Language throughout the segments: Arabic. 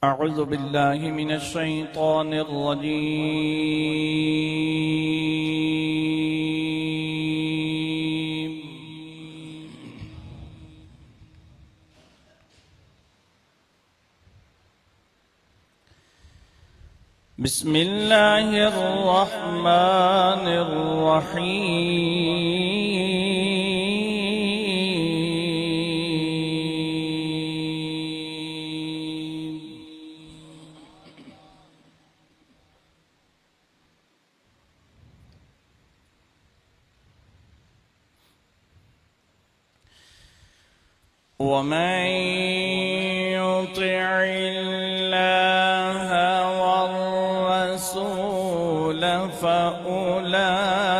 أعوذ بالله من الشيطان الرجيم. بسم الله الرحمن الرحيم. ومن يطع الله والرسول فأولئك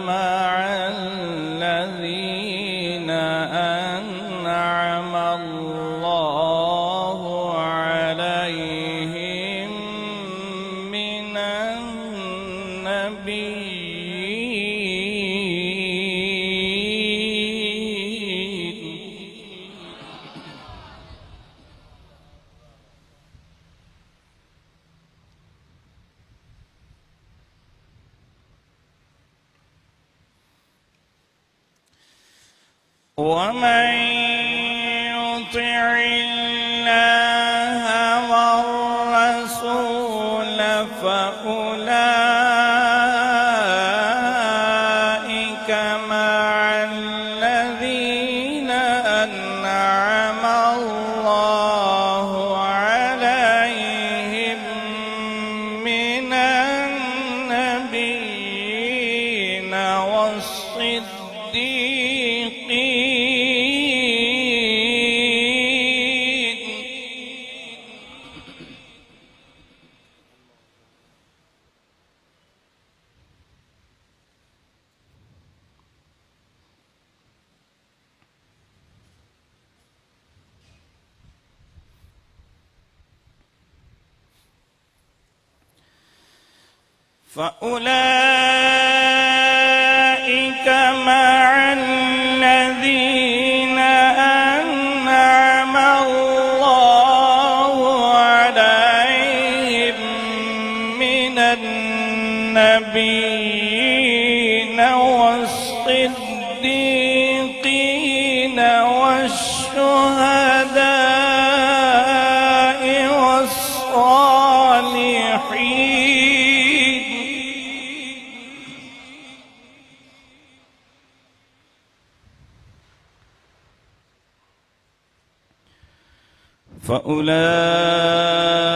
مع الذين أنعم الله عليهم من النبيين ومن يطع الله والرسول فأولئك مع الذين أنعم الله عليهم من النبيين والصديقين فأولئك مع الذين أنعم الله عليهم من النبيين والصديقين والشهداء والصالحين.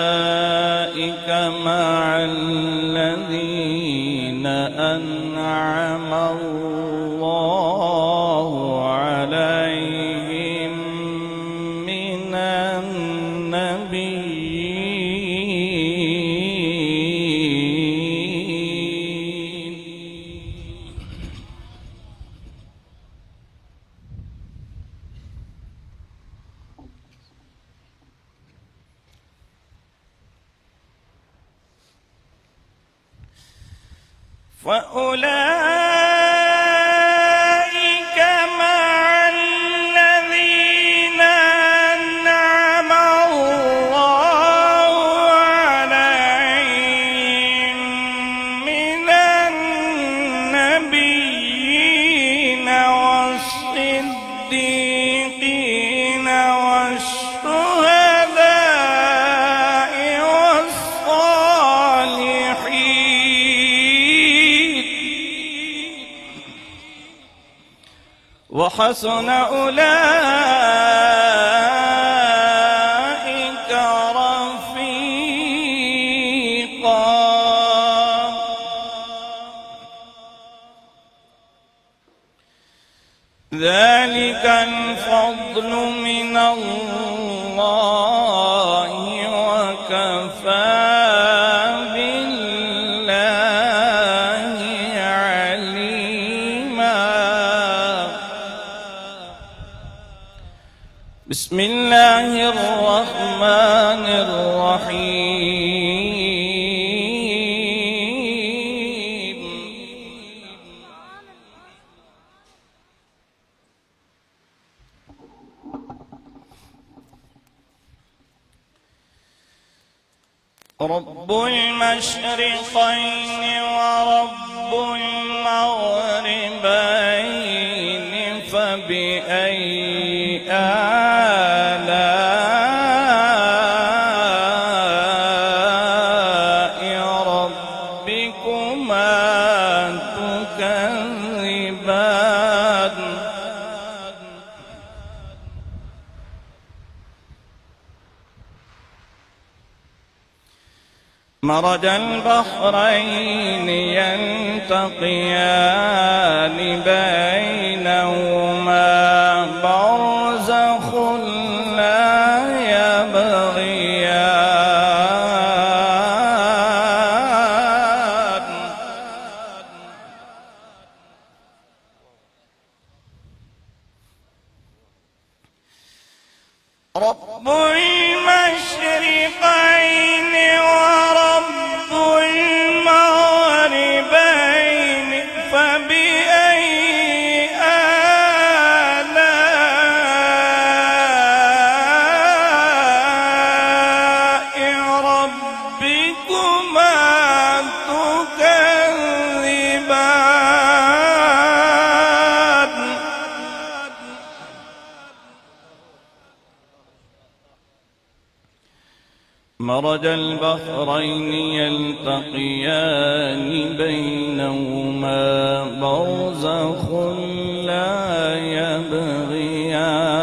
فأولئك مع الذين أنعم الله عليهم من النبيين فأولئك مع الذين أنعم الله عليهم من النبيين والصديقين والشهداء والصالحين وحسن أولئك رفيقا. ذلك الفضل من الله وكفى بالله عليما. بسم الله الرحمن الرحيم. رب المشرقين ورب المغربين فبأي آلاء ربكما تكذبان مرج البحرين يلتقيان بينهما برزخ لا يبغيان رب المشرقين ورب المغربين فبأي آلاء ربكما تكذبان مرج البحرين يلتقيان بينهما برزخ لا يبغيان